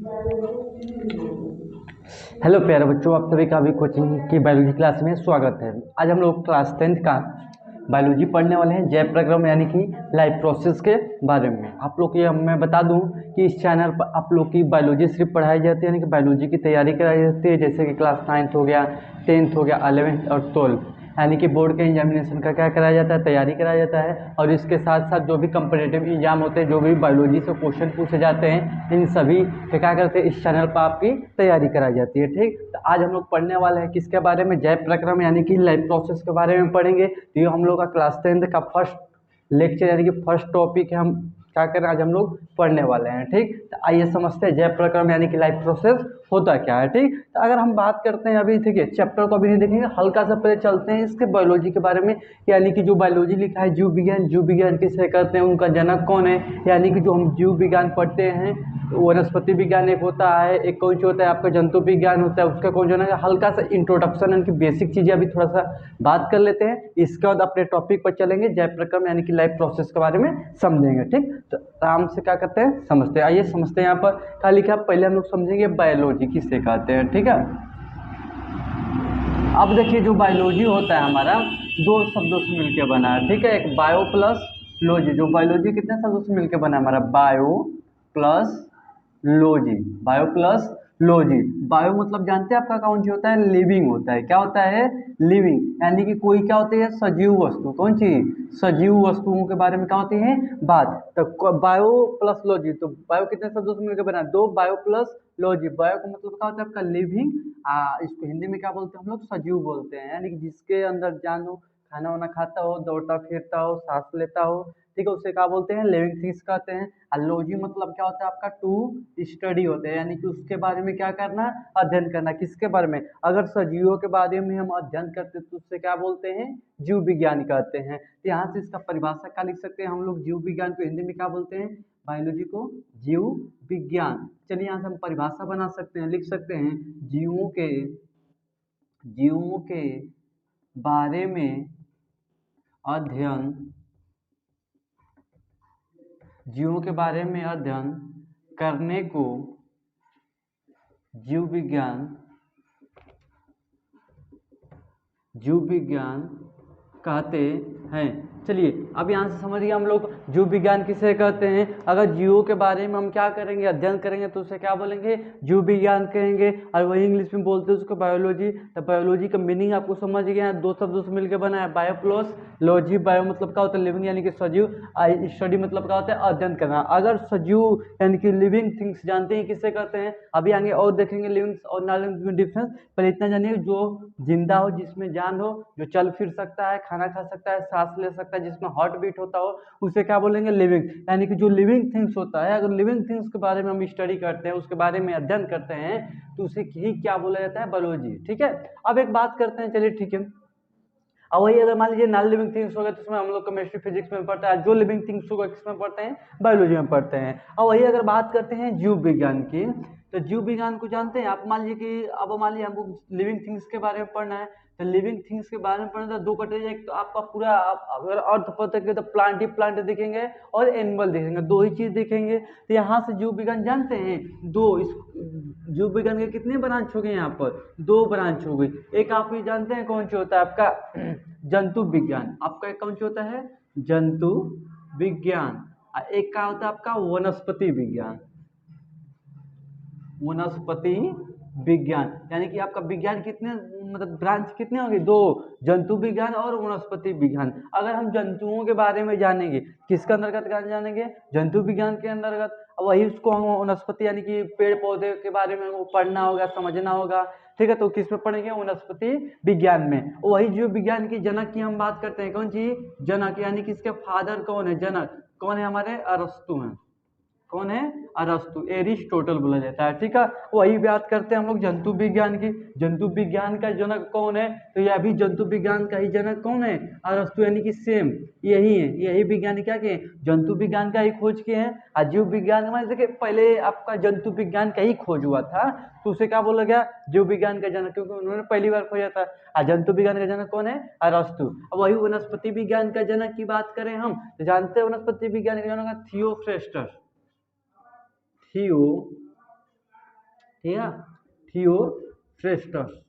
Hello प्यारे बच्चों, आप सभी का भी कोचिंग की बायोलॉजी क्लास में स्वागत है। आज हम लोग क्लास 10th का बायोलॉजी पढ़ने वाले हैं, जैव प्रक्रम यानी कि लाइफ प्रोसेस के बारे में। आप लोग ये मैं बता दूं कि इस चैनल पर आप लोग की बायोलॉजी सिर्फ पढ़ाई जाती है, यानी कि बायोलॉजी की तैयारी कराई जाती है, जैसे कि क्लास 9th हो गया, 10th हो गया, 11th और 12th, यानी कि बोर्ड के एग्जामिनेशन का क्या कराया जाता है, तैयारी कराया जाता है। और इसके साथ साथ जो भी कंपिटिटिव एग्जाम होते हैं, जो भी बायोलॉजी से क्वेश्चन पूछे जाते हैं, इन सभी के क्या करते हैं, इस चैनल पर आपकी तैयारी कराई जाती है। ठीक, तो आज हम लोग पढ़ने वाले हैं किसके बारे में, जैव प्रक्रम यानी कि लाइफ प्रोसेस के बारे में पढ़ेंगे। तो ये हम लोग का क्लास 10th का फर्स्ट लेक्चर यानी कि फर्स्ट टॉपिक है। हम क्या करें, आज हम लोग पढ़ने वाले हैं। ठीक, तो आइए समझते हैं जैव प्रक्रम यानी कि लाइफ प्रोसेस होता क्या है। ठीक, तो अगर हम बात करते हैं अभी, ठीक है, चैप्टर को अभी नहीं देखेंगे, हल्का सा पहले चलते हैं इसके बायोलॉजी के बारे में। यानी कि जो बायोलॉजी लिखा है जीव विज्ञान, जीव विज्ञान किसे कहते हैं, उनका जनक कौन है। यानी कि जो हम जीव विज्ञान पढ़ते हैं, वनस्पति विज्ञान एक होता है, एक कौन सा होता है आपका जंतु विज्ञान होता है, उसका कौन सा हल्का सा इंट्रोडक्शन यानी कि बेसिक चीज़ें अभी थोड़ा सा बात कर लेते हैं। इसके बाद अपने टॉपिक पर चलेंगे, जैव प्रक्रम यानी कि लाइफ प्रोसेस के बारे में समझेंगे। ठीक, तो आराम से क्या करते हैं, समझते हैं। आइए समझते हैं। यहाँ पर क्या लिखा है, पहले हम लोग समझेंगे बायोलॉजी किसे कहते हैं। ठीक है, अब देखिए जो बायोलॉजी होता है हमारा दो शब्दों से मिलकर बना है। ठीक है, एक बायो प्लस लॉजी। जो बायोलॉजी कितने शब्दों से मिलकर बना है हमारा, bio plus logy, bio plus logy. Bio मतलब जानते हैं आपका कौन सी होता है, लिविंग होता है। क्या होता है, लिविंग, यानी कि कोई क्या होती है, सजीव वस्तु। कौन सी, सजीव वस्तुओं के बारे में क्या होती है बात। तो बायो प्लस लॉजी, तो बायो कितने शब्दों से मिलकर बना है, दो, बायो प्लस लॉजी। बायो का मतलब क्या होता है आपका, लिविंग। इसको हिंदी में क्या बोलते हैं हम लोग, सजीव बोलते हैं। यानी कि जिसके अंदर जान हो, खाना वाना खाता हो, दौड़ता फिरता हो, सांस लेता हो, ठीक है, उसे क्या बोलते हैं, लिविंग थिंग्स कहते हैं। अलॉजी मतलब क्या होता है आपका, टू स्टडी होते हैं, यानी कि उसके बारे में क्या करना, अध्ययन करना। किसके बारे में, अगर सजीवों के बारे में हम अध्ययन करते हैं तो उससे क्या बोलते हैं, जीव विज्ञान कहते हैं। तो यहाँ से इसका परिभाषा क्या लिख सकते हैं हम लोग, जीव विज्ञान को हिंदी में क्या बोलते हैं, बायोलॉजी को जीव विज्ञान। चलिए यहाँ से हम परिभाषा बना सकते हैं, लिख सकते हैं, जीवों के बारे में अध्ययन, जीवों के बारे में अध्ययन करने को जीव विज्ञान, जीव विज्ञान कहते हैं। चलिए अब यहाँ से समझिए हम लोग जीव विज्ञान किसे कहते हैं। अगर जीवों के बारे में हम क्या करेंगे, अध्ययन करेंगे, तो उसे क्या बोलेंगे, जीव विज्ञान कहेंगे। और वही इंग्लिश में बोलते हैं उसको बायोलॉजी। तो बायोलॉजी का मीनिंग आपको समझ गया, दो शब्दों से मिलकर बना है, बायो प्लस लॉजी। बायो मतलब क्या होता है, लिविंग यानी कि सजीव। स्टडी मतलब क्या होता है, अध्ययन करना। अगर सजीव यानी कि लिविंग थिंग्स जानते हैं किसे कहते हैं, अभी आगे और देखेंगे लिविंग और नॉन लिविंग में डिफरेंस। पर इतना जानिए, जो जिंदा हो, जिसमें जान हो, जो चल फिर सकता है, खाना खा सकता है, सांस ले सकता है, जिसमें हार्ट बीट होता हो, उसे क्या बोलेंगे, लिविंग। यानी कि जो लिविंग थिंग्स होता है, अगर लिविंग थिंग्स के बारे में हम स्टडी करते हैं, उसके बारे में अध्ययन करते हैं, तो उसे ही क्या बोला जाता है, बायोलॉजी। ठीक है, अब एक बात करते हैं, चलिए ठीक है। और वही अगर मान लीजिए नॉन लिविंग थिंग्स होगा तो उसमें हम लोग केमिस्ट्री फिजिक्स में पढ़ता है, जो लिविंग थिंग्स होगा किसमें पढ़ते हैं, बायोलॉजी में पढ़ते हैं। और वही अगर बात करते हैं जीव विज्ञान की, तो जीव विज्ञान को जानते हैं आप। मान लीजिए कि अब मान लीजिए हमको लिविंग थिंग्स के बारे में पढ़ना है, तो लिविंग थिंग्स के बारे में पढ़ना, तो दो कैटेगरी, एक तो आपका पूरा आप अगर अर्थ पता है तो प्लांट ही प्लांट दिखेंगे और एनिमल दिखेंगे, दो ही चीज दिखेंगे। तो यहाँ से जीव विज्ञान जानते हैं, दो इस जीव विज्ञान के कितने ब्रांच हो गए, यहाँ पर दो ब्रांच हो गई। एक आप ही जानते हैं कौन सा होता है आपका, जंतु विज्ञान। आपका एक कौन सा होता है, जंतु विज्ञान। और एक का होता है आपका वनस्पति विज्ञान, वनस्पति विज्ञान। यानी कि आपका विज्ञान कितने, मतलब ब्रांच कितने होंगे, दो, जंतु विज्ञान और वनस्पति विज्ञान। अगर हम जंतुओं के बारे में जानेंगे, किसके अंतर्गत जानेंगे, जंतु विज्ञान के अंतर्गत। वही उसको हम वनस्पति यानी कि पेड़ पौधे के बारे में पढ़ना होगा, समझना होगा। ठीक है, तो किस में पढ़ेंगे, वनस्पति विज्ञान में। वही जीव विज्ञान की जनक की हम बात करते हैं, कौन सी, जनक, यानी कि इसके फादर कौन है, जनक कौन है, हमारे अरस्तु हैं। कौन है, अरस्तु, एरिस्टोटल बोला जाता है। ठीक है, वही बात करते हैं हम लोग जंतु विज्ञान की। जंतु विज्ञान का जनक कौन है, तो यह भी जंतु विज्ञान का ही जनक कौन है, अरस्तु, यानी कि सेम यही है, यही विज्ञान क्या के जंतु विज्ञान का ही खोज किए हैं। और जीव विज्ञान में देखिए पहले आपका जंतु विज्ञान का ही खोज हुआ था, तो उसे क्या बोला गया, जीव विज्ञान का जनक, क्योंकि उन्होंने पहली बार खोजा था। और जंतु विज्ञान का जनक कौन है, अरस्तु। अब वही वनस्पति विज्ञान का जनक की बात करें हम, तो जानते हैं वनस्पति विज्ञान का जनक थियोफ्रेस्टस, थियो ठीक है, थियोफ्रेस्टस।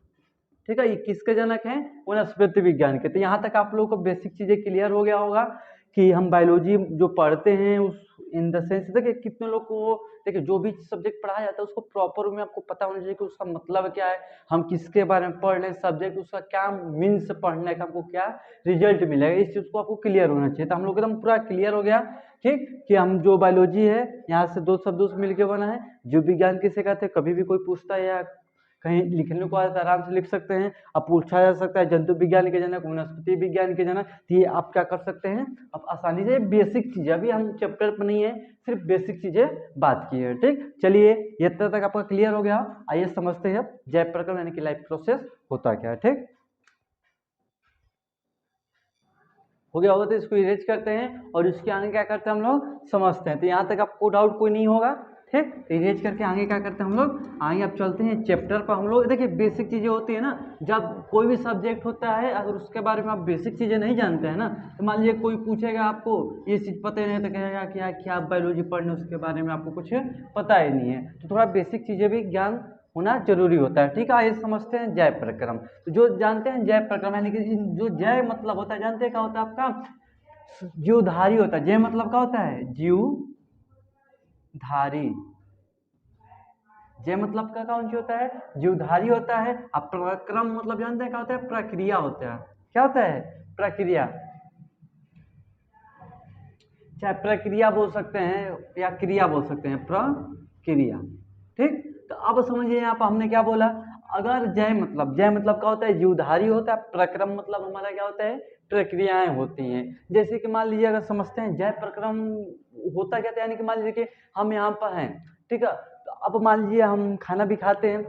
ठीक है, ये किसके जनक हैं? वनस्पति विज्ञान के। तो यहाँ तक आप लोगों को बेसिक चीज़ें क्लियर हो गया होगा कि हम बायोलॉजी जो पढ़ते हैं उस इन द सेंस, देखिए कितने लोग को, देखिए जो भी सब्जेक्ट पढ़ाया जाता है उसको प्रॉपर में आपको पता होना चाहिए कि उसका मतलब क्या है, हम किसके बारे में पढ़ रहे हैं, सब्जेक्ट उसका क्या मीन्स पढ़ने का, हमको क्या रिजल्ट मिलेगा, इस चीज़ को आपको क्लियर होना चाहिए। तो हम लोग एकदम पूरा क्लियर हो गया, ठीक, कि हम जो बायोलॉजी है यहाँ से दो शब्दों से मिलकर बना है। जीव विज्ञान किसे कहते हैं, कभी भी कोई पूछता है या कहीं लिखने को आता है आराम से लिख सकते हैं। अब पूछा जा सकता है जंतु विज्ञान के जनक, वनस्पति विज्ञान के जनक, तो ये आप क्या कर सकते हैं, अब आसानी से बेसिक चीज़ें, अभी हम चैप्टर पर नहीं है, सिर्फ बेसिक चीज़ें बात की है। ठीक, चलिए ये तक आपका क्लियर हो गया। आइए समझते हैं अब जैव प्रक्रम यानी कि लाइफ प्रोसेस होता क्या है। ठीक, हो गया होगा तो इसको इरेज करते हैं और इसके आगे क्या करते हैं हम लोग समझते हैं। तो यहाँ तक आपको डाउट कोई नहीं होगा। ठीक, इरेज करके आगे क्या करते हैं हम लोग, आगे अब चलते हैं चैप्टर पर। हम लोग देखिए बेसिक चीज़ें होती है ना, जब कोई भी सब्जेक्ट होता है अगर उसके बारे में आप बेसिक चीज़ें नहीं जानते हैं ना, तो मान लीजिए कोई पूछेगा आपको ये चीज़ पता ही नहीं, तो कहेगा कि आप बायोलॉजी पढ़ने उसके बारे में आपको कुछ पता ही नहीं है। तो थोड़ा बेसिक चीज़ें भी ज्ञान होना जरूरी होता है। ठीक है, आइए समझते हैं जैव प्रक्रम। तो जो जानते हैं जैव प्रक्रम यानी कि जो जैव मतलब होता है, जानते हैं क्या होता है आपका, जीवधारी होता है। जैव मतलब क्या होता है, जीवधारी। जैव मतलब का कौन सी होता है, जीवधारी होता है। अब प्रक्रम मतलब जानते हैं क्या होता है, प्रक्रिया होता है। क्या होता है, प्रक्रिया, चाहे प्रक्रिया बोल सकते हैं या क्रिया बोल सकते हैं, प्रक्रिया। ठीक, तो अब समझिए यहाँ पर हमने क्या बोला, अगर जय मतलब क्या होता है, जीवधारी होता है। प्रक्रम मतलब हमारा क्या होता है, प्रक्रियाएं होती हैं। जैसे कि मान लीजिए अगर समझते हैं जय प्रक्रम होता क्या था, यानी कि मान लीजिए कि हम यहाँ पर हैं, ठीक है, तो अब मान लीजिए हम खाना भी खाते हैं,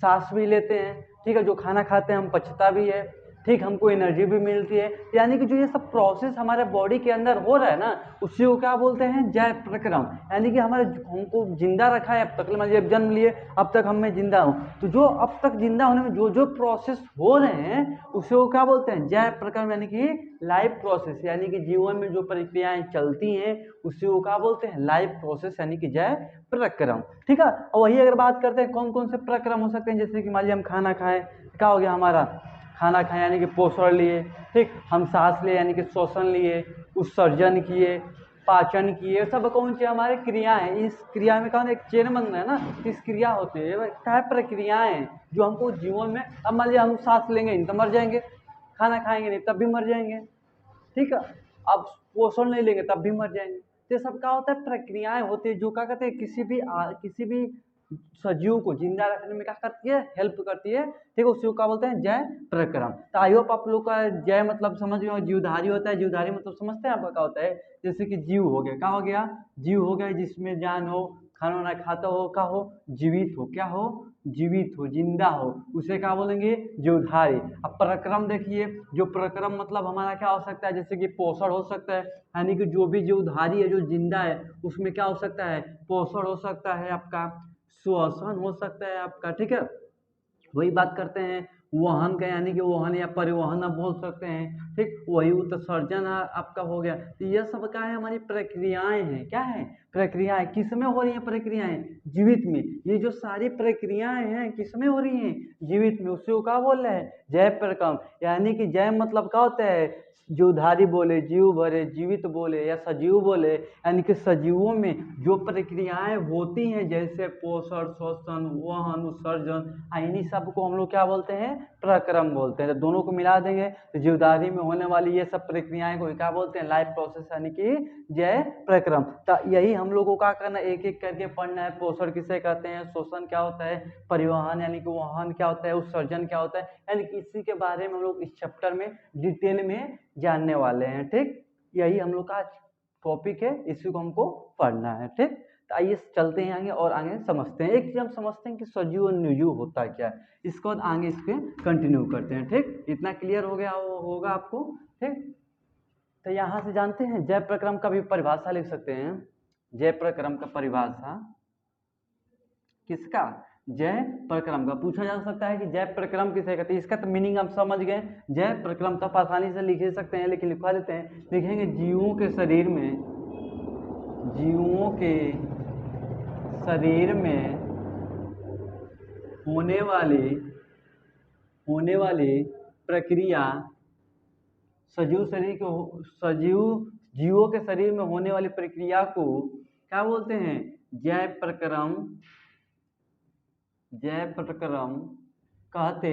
सांस भी लेते हैं, ठीक है, जो खाना खाते हैं हम पचता भी है, ठीक, हमको एनर्जी भी मिलती है। यानी कि जो ये सब प्रोसेस हमारे बॉडी के अंदर हो रहा है ना, उसी को क्या बोलते हैं, जैव प्रक्रम। यानी कि हमारे हमको जिंदा रखा है अब तक, मान लीजिए जन्म लिए अब तक हम मैं जिंदा हूँ, तो जो अब तक जिंदा होने में जो जो प्रोसेस हो रहे हैं उसे वो क्या बोलते हैं, जैव प्रक्रम। यानी कि लाइफ प्रोसेस, यानी कि जीवन में जो प्रक्रियाएं चलती हैं उसी को क्या बोलते हैं, लाइफ प्रोसेस, यानी कि जैव प्रक्रम। ठीक है, और वही अगर बात करते हैं कौन कौन से प्रक्रम हो सकते हैं, जैसे कि मान लीजिए हम खाना खाएं, क्या हो गया हमारा, खाना खाएं यानी कि पोषण लिए, ठीक, हम सांस लिए यानी कि श्वसन लिए, उत्सर्जन किए, पाचन किए, सब कौन सी हमारे क्रिया है। इस क्रिया में कौन एक चेन बन रहा है ना, इस क्रिया होती है, क्या है, प्रक्रियाएं जो हमको जीवन में, अब मान लीजिए हम सांस लेंगे नहीं तो मर जाएंगे, खाना खाएंगे नहीं तब भी मर जाएंगे, ठीक है, अब पोषण नहीं लेंगे तब भी मर जाएंगे। तो सब क्या होता है, प्रक्रियाएं होती है जो क्या कहते हैं, किसी भी सजीव को जिंदा रखने में क्या करती है, हेल्प करती है। ठीक है, उसी को क्या बोलते हैं, जय प्रक्रम। तो आई होप आप लोग का जय मतलब समझ गए, जीवधारी होता है। जीवधारी मतलब समझते हैं आपका क्या होता है, जैसे कि जीव हो गया, क्या हो गया, जीव हो गया जिसमें जान हो, खाना वाना खाता हो, क्या हो, जीवित हो, क्या हो, जीवित हो, जिंदा हो, उसे क्या बोलेंगे, जीवधारी। अब प्रक्रम देखिए, जो प्रक्रम मतलब हमारा क्या हो सकता है, जैसे कि पोषण हो सकता है, यानी कि जो भी जीवधारी है जो जिंदा है उसमें क्या हो सकता है, पोषण हो सकता है आपका, श्वसन हो सकता है आपका, ठीक है। वही बात करते हैं वहन का, यानी कि वहन या परिवहन आप बोल सकते हैं, ठीक, वही उत्सर्जन आपका हो गया। तो यह सब क्या है, हमारी प्रक्रियाएं हैं, क्या है, प्रक्रियाएं। किस में हो रही हैं प्रक्रियाएं, जीवित में। ये जो सारी प्रक्रियाएं हैं किस में हो रही हैं, जीवित में, उसी को क्या बोल रहे हैं, जैव प्रक्रम। यानी कि जैव मतलब क्या होता है, जीवधारी बोले, जीव भरे, जीवित बोले या सजीव बोले, यानी कि सजीवों में जो प्रक्रियाएं होती हैं जैसे पोषण, श्वसन, वहन, उत्सर्जन, इन्हीं सब को हम लोग क्या बोलते हैं, प्रक्रम बोलते हैं। तो दोनों को मिला देंगे तो जीवधारी में होने वाली ये सब प्रक्रियाएं को क्या बोलते हैं, लाइफ प्रोसेस, यानी कि जय प्रक्रम। तो यही हम लोग को क्या करना है, एक एक करके पढ़ना है। पोषण किसे कहते हैं, श्वसन क्या होता है, परिवहन यानी कि वहन क्या होता है, उत्सर्जन क्या होता है, यानी कि इसी के बारे में हम लोग इस चैप्टर में डिटेल में जानने वाले हैं। ठीक, यही हम लोग का टॉपिक है, इसी को हमको पढ़ना है। ठीक, तो आइए चलते हैं आगे और आगे समझते हैं। एक चीज हम समझते हैं कि सजीव और निर्जीव होता क्या है, इसको आगे इस पे कंटिन्यू करते हैं। ठीक, इतना क्लियर हो गया होगा आपको। ठीक, तो यहाँ से जानते हैं जैव प्रक्रम का भी परिभाषा लिख सकते हैं। जैव प्रक्रम का परिभाषा किसका, जय प्रक्रम का। पूछा जा सकता है कि जय प्रक्रम किसे कहते हैं, इसका तो मीनिंग हम समझ गए। जय प्रक्रम तो आसानी से लिख सकते हैं, लेकिन लिखवा देते हैं, लिखेंगे जीवों के शरीर में, जीवों के शरीर में होने वाली होने वाली प्रक्रिया सजीव जीवों के शरीर में होने वाली प्रक्रिया को क्या बोलते हैं? जैव प्रक्रम कहते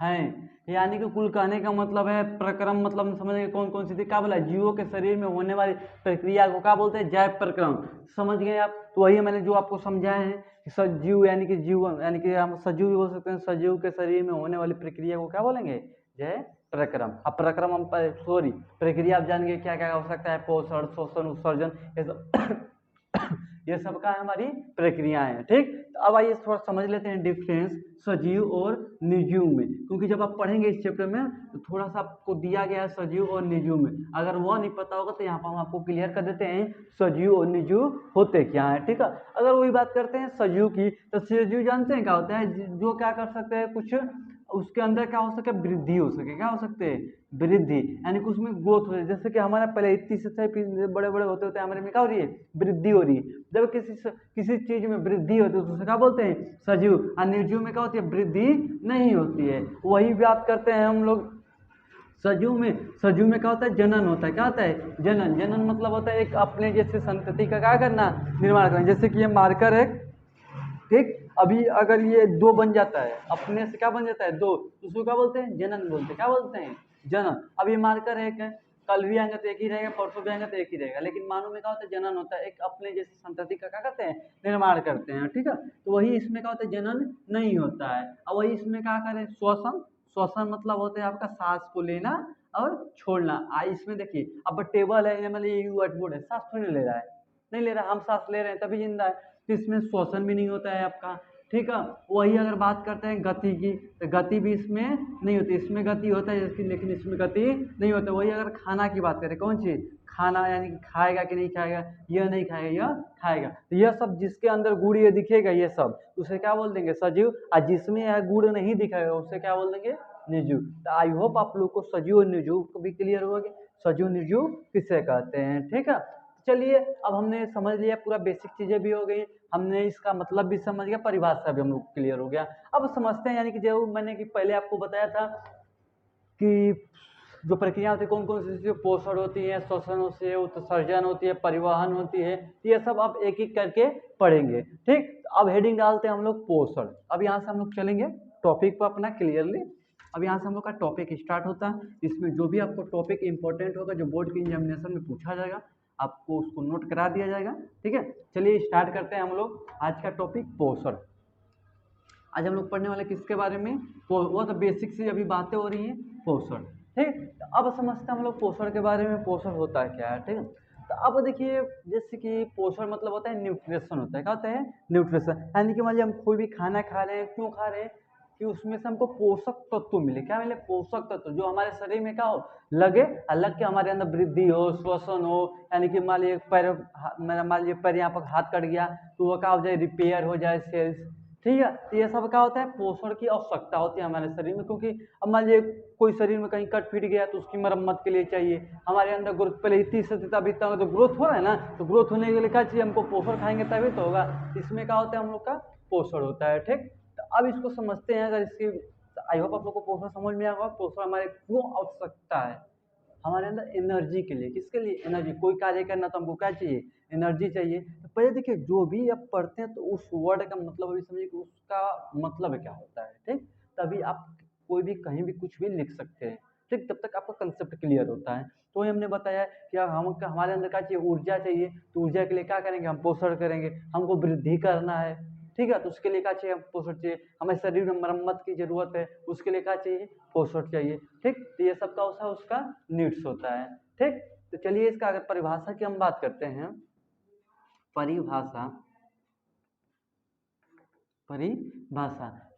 हैं। यानी कि कुल कहने का मतलब है प्रक्रम, मतलब समझ गए कौन कौन सी थी? क्या बोला? जीवों के शरीर में होने वाली प्रक्रिया को क्या बोलते हैं? जैव प्रक्रम। समझ गए आप? तो वही मैंने जो आपको समझाया है कि सजीव यानी कि जीव यानी कि हम सजीव भी बोल सकते हैं। सजीव के शरीर में होने वाली प्रक्रिया को क्या बोलेंगे? जैव प्रक्रम। अब प्रक्रम हम प्रक्रिया आप जान गए क्या क्या हो सकता है? पोषण, शोषण, उत्सर्जन, ये सब ये सब का हमारी प्रक्रियाएं हैं। ठीक, तो अब आइए थोड़ा समझ लेते हैं डिफरेंस सजीव और निर्जीव में, क्योंकि जब आप पढ़ेंगे इस चैप्टर में तो थोड़ा सा आपको दिया गया है सजीव और निर्जीव में। अगर वो नहीं पता होगा तो यहाँ पर हम आपको क्लियर कर देते हैं सजीव और निर्जीव होते क्या है। ठीक है, अगर वही बात करते हैं सजीव की, तो सजीव जानते हैं क्या होता है? जो क्या कर सकते हैं, कुछ उसके अंदर क्या हो सके? वृद्धि हो सके। क्या हो सकते हैं? वृद्धि, यानी कि उसमें ग्रोथ हो रही है। जैसे कि हमारा पहले इतनी से बड़े बड़े होते होते हमारे में क्या हो रही है? वृद्धि हो रही है। जब किसी चीज में वृद्धि होती है तो उसे क्या बोलते हैं? सजीव। और निर्जीव में क्या होती है? वृद्धि नहीं होती है। वही बात करते हैं हम लोग सजीव में क्या होता है? जनन होता है। क्या होता है? जनन मतलब होता है एक अपने जैसे संतति का क्या करना? निर्माण करना। जैसे कि ये मार्कर है, ठीक, अभी अगर ये 2 बन जाता है, अपने से क्या बन जाता है? 2, उसको क्या बोलते हैं? जनन बोलते हैं। क्या बोलते हैं? जनन। अब ये मार्कर एक है, कल भी आएंगे तो एक ही रहेगा, परसों भी आएंगे तो एक ही रहेगा, लेकिन मानव में क्या होता है? जनन होता है, एक अपने जैसे संतति का क्या करते हैं? निर्माण करते हैं। ठीक है, तो वही इसमें क्या होता है? जनन नहीं होता है। अब वही इसमें क्या करें? श्वसन मतलब होता है आपका सांस को लेना और छोड़ना। इसमें देखिए, अब टेबल है, मतलब ये व्हाइट बोर्ड है, सांस थोड़ी ले रहा है, नहीं ले रहा, हम सांस ले रहे हैं तभी जिंदा है। तो इसमें श्वसन भी नहीं होता है आपका। ठीक है, वही अगर बात करते हैं गति की, तो गति भी इसमें नहीं होती। इसमें गति होता है लेकिन इसमें गति नहीं होता। वही अगर खाना की बात करें, कौन चीज? खाना, यानी कि खाएगा कि नहीं खाएगा, यह नहीं खाएगा, यह खाएगा, तो यह सब जिसके अंदर गुड़ ये दिखेगा, ये सब उसे क्या बोल देंगे? सजीव। और जिसमें यह गुड़ नहीं दिखाएगा उसे क्या बोल देंगे? निर्जीव। तो आई होप आप लोग को सजीव और निर्जीव को भी क्लियर होगा कि सजीव निर्जीव किसे कहते हैं। ठीक है, चलिए अब हमने समझ लिया, पूरा बेसिक चीजें भी हो गई, हमने इसका मतलब भी समझ गया, परिभाषा भी हम लोग क्लियर हो गया। अब समझते हैं, यानी कि जो मैंने कि पहले आपको बताया था कि जो प्रक्रिया होती है कौन कौन सी? पोषण होती है, श्वसन होती है, उत्सर्जन होती है, परिवहन होती है, ये सब अब एक एक करके पढ़ेंगे। ठीक, अब हेडिंग डालते हैं हम लोग पोषण। अब यहाँ से हम लोग चलेंगे टॉपिक पर अपना क्लियरली। अब यहाँ से हम लोग का टॉपिक स्टार्ट होता है। इसमें जो भी आपको टॉपिक इंपॉर्टेंट होगा, जो बोर्ड के एग्जामिनेशन में पूछा जाएगा, आपको उसको नोट करा दिया जाएगा। ठीक है, चलिए स्टार्ट करते हैं हम लोग आज का टॉपिक पोषण। आज हम लोग पढ़ने वाले किसके बारे में? वो तो बेसिक सी अभी बातें हो रही हैं, पोषण। ठीक, तो अब समझते हैं हम लोग पोषण के बारे में, पोषण होता है क्या है। ठीक है, तो अब देखिए, जैसे कि पोषण मतलब होता है न्यूट्रिशन होता है। क्या होता है? न्यूट्रिशन, यानी कि मान लीजिए हम कोई भी खाना खा रहे हैं, क्यों खा रहे हैं? कि उसमें से हमको पोषक तत्व मिले। क्या मिले? पोषक तत्व, जो हमारे शरीर में क्या हो? लगे, और लग के हमारे अंदर वृद्धि हो, श्वसन हो। यानी कि मान लीजिए पैर, मेरा मान लीजिए पैर यहाँ पर हाथ कट गया तो वो क्या हो जाए? रिपेयर हो जाए सेल्स। ठीक है, तो ये सब क्या होता है? पोषण की आवश्यकता होती है हमारे शरीर में, क्योंकि अब मान लीजिए कोई शरीर में कहीं कट फिट गया तो उसकी मरम्मत के लिए चाहिए। हमारे अंदर ग्रोथ पहले 30 बीतता होगा तो ग्रोथ हो रहा है ना, तो ग्रोथ होने के लिए क्या चाहिए? हमको पोषण खाएंगे तभी तो होगा। इसमें क्या होता है? हम लोग का पोषण होता है। ठीक, तो अब इसको समझते हैं। अगर इसकी, आई होप आप लोग को पोषण समझ में आएगा। पोषण हमारे क्यों आवश्यकता है? हमारे अंदर एनर्जी के लिए। किसके लिए? एनर्जी। कोई कार्य करना तो हमको क्या चाहिए? एनर्जी चाहिए। तो पहले देखिए, जो भी आप पढ़ते हैं तो उस वर्ड का मतलब अभी समझिए कि उसका मतलब क्या होता है। ठीक, तभी आप कोई भी कहीं भी कुछ भी लिख सकते हैं। ठीक, तब तक आपका कंसेप्ट क्लियर होता है। तो हमने बताया कि हमारे अंदर क्या चाहिए? ऊर्जा चाहिए। तो ऊर्जा के लिए क्या करेंगे? हम पोषण करेंगे। हमको वृद्धि करना है, ठीक है, तो उसके लिए क्या चाहिए? हम पोषण चाहिए। हमें शरीर में मरम्मत की जरूरत है, उसके लिए क्या चाहिए? पोषण चाहिए। ठीक, तो ये सब का उसका नीड्स होता है। ठीक, तो चलिए इसका अगर परिभाषा की हम बात करते हैं, परिभाषा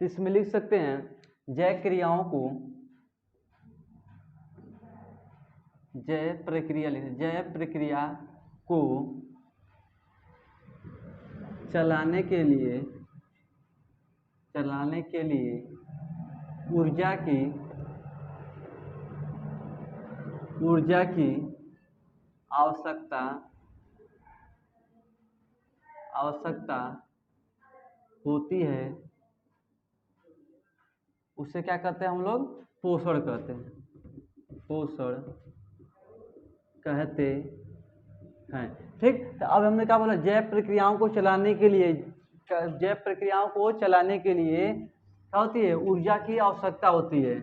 तो इसमें लिख सकते हैं जय क्रियाओं को, जय प्रक्रिया को चलाने के लिए ऊर्जा की आवश्यकता होती है। उससे क्या कहते हैं हम लोग? पोषण कहते हैं, पोषण कहते हैं। ठीक, तो अब हमने क्या बोला, जैव प्रक्रियाओं को चलाने के लिए, जैव प्रक्रियाओं को चलाने के लिए क्या होती है? ऊर्जा की आवश्यकता होती है।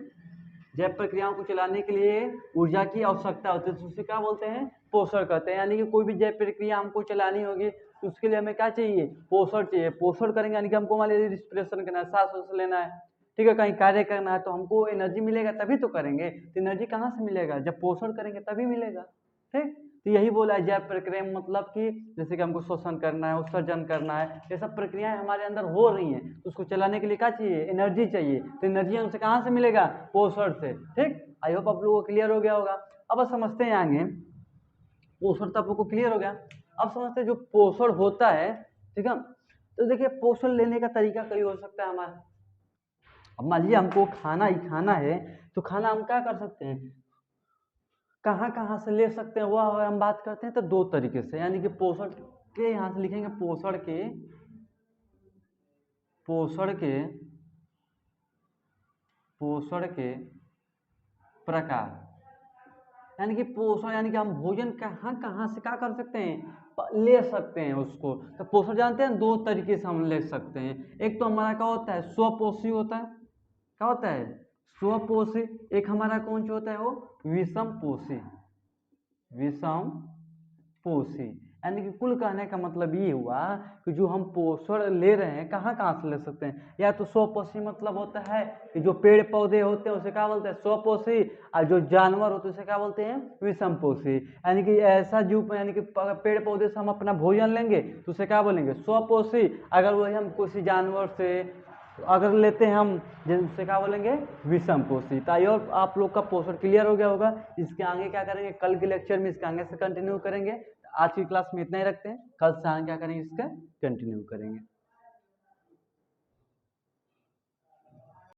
जैव प्रक्रियाओं को चलाने के लिए ऊर्जा की आवश्यकता होती है, तो उसे क्या बोलते हैं? पोषण कहते हैं। यानी कि कोई भी जैव प्रक्रिया हमको चलानी होगी तो उसके लिए हमें क्या चाहिए? पोषण चाहिए। पोषण करेंगे यानी कि हमको मान लीजिए रिस्पिरेशन करना है, सांस वास लेना है, ठीक है, कहीं कार्य करना है, तो हमको एनर्जी मिलेगा तभी तो करेंगे। तो एनर्जी कहाँ से मिलेगा? जब पोषण करेंगे तभी मिलेगा। ठीक, तो यही बोला है जैव प्रक्रिया, मतलब कि जैसे कि हमको श्वसन करना है, उत्सर्जन करना है, ये सब प्रक्रियाएं हमारे अंदर हो रही हैं, तो उसको चलाने के लिए क्या चाहिए? एनर्जी चाहिए। तो एनर्जी हमसे कहाँ से मिलेगा? पोषण से। ठीक, आई होप आप लोगों को क्लियर हो गया होगा। अब समझते हैं आगे, पोषण तो आप लोग को क्लियर हो गया। अब समझते हैं जो पोषण होता है, ठीक है, तो देखिए पोषण लेने का तरीका कई हो सकता है हमारा। अब मान लीजिए हमको खाना ही खाना है, तो खाना हम क्या कर सकते हैं, कहाँ कहाँ से ले सकते हैं, वो अगर हम बात करते हैं तो दो तरीके से, यानी कि पोषण के, यहाँ से लिखेंगे पोषण के, पोषण के, पोषण के प्रकार, यानी कि पोषण यानी कि हम भोजन कहाँ कहाँ से क्या कर सकते हैं, ले सकते हैं उसको। तो पोषण जानते हैं दो तरीके से हम ले सकते हैं। एक तो हमारा क्या होता है? स्वपोषी होता है। क्या होता है? स्वपोषी। एक हमारा कौन सा होता है? वो विषम पोषी, विषम पोषी। यानी कि कुल कहने का मतलब ये हुआ कि जो हम पोषण ले रहे हैं कहाँ कहाँ से ले सकते हैं। या तो स्वपोषी मतलब होता है कि जो पेड़ पौधे होते हैं उसे क्या बोलते हैं? स्वपोषी। और जो जानवर होते हैं उसे क्या बोलते हैं? विषम पोषी। यानी कि ऐसा जीव, यानी कि पेड़ पौधे से हम अपना भोजन लेंगे तो उसे क्या बोलेंगे? स्वपोषी। अगर वही हम किसी जानवर से अगर लेते हैं हम, जिनसे क्या बोलेंगे? विषम पोषी। तो और आप लोग का पोषण क्लियर हो गया होगा। इसके आगे क्या करेंगे? कल के लेक्चर में इसके आगे से कंटिन्यू करेंगे। आज की क्लास में इतना ही रखते हैं, कल से आगे क्या करेंगे? इसका कंटिन्यू करेंगे।